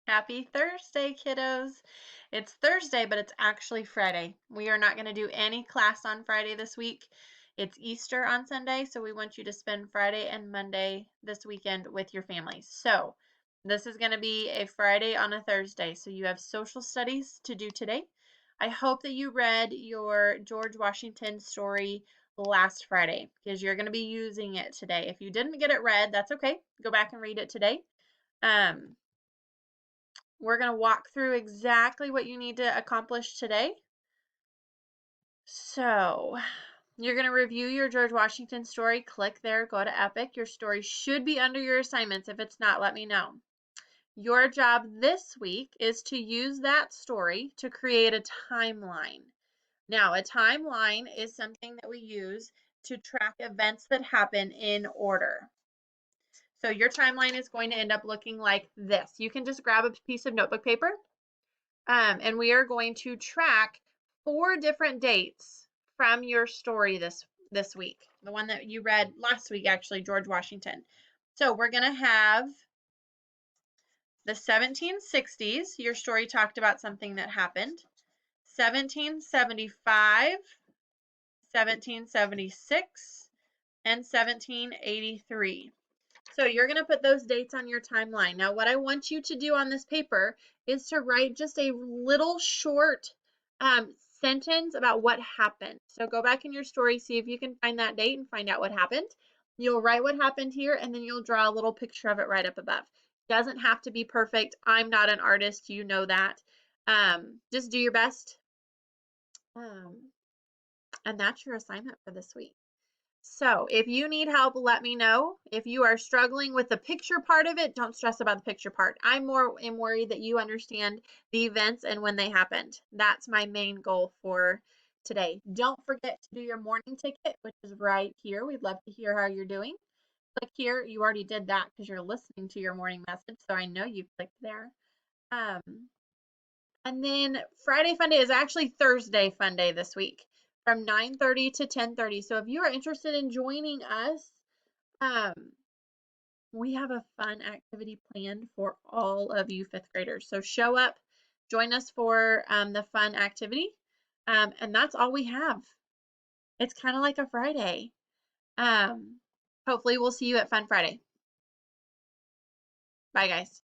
Happy Thursday, kiddos. It's Thursday, but it's actually Friday. We are not going to do any class on Friday this week. It's Easter on Sunday, so we want you to spend Friday and Monday this weekend with your families. So this is going to be a Friday on a Thursday. So you have social studies to do today. I hope that you read your George Washington story last Friday because you're going to be using it today. If you didn't get it read, that's okay. Go back and read it today. We're going to walk through exactly what you need to accomplish today. So, you're going to review your George Washington story. Click there, go to Epic. Your story should be under your assignments. If it's not, let me know. Your job this week is to use that story to create a timeline. Now, a timeline is something that we use to track events that happen in order. So your timeline is going to end up looking like this. You can just grab a piece of notebook paper. And we are going to track 4 different dates from your story this week. The one that you read last week, actually, George Washington. So we're going to have the 1760s. Your story talked about something that happened. 1775, 1776, and 1783. So you're going to put those dates on your timeline. Now, what I want you to do on this paper is to write just a little short sentence about what happened. So go back in your story, see if you can find that date and find out what happened. You'll write what happened here, and then you'll draw a little picture of it right up above. Doesn't have to be perfect. I'm not an artist. You know that. Just do your best. And that's your assignment for this week. So if you need help, let me know. If you are struggling with the picture part of it, don't stress about the picture part. I am worried that you understand the events and when they happened. That's my main goal for today. Don't forget to do your morning ticket, which is right here. We'd love to hear how you're doing. Click here. You already did that because you're listening to your morning message, so I know you clicked there. And then Friday Fun Day is actually Thursday Fun Day this week from 9:30 to 10:30. So if you are interested in joining us, we have a fun activity planned for all of you 5th graders. So show up, join us for the fun activity. And that's all we have. It's kind of like a Friday. Hopefully we'll see you at Fun Friday. Bye, guys.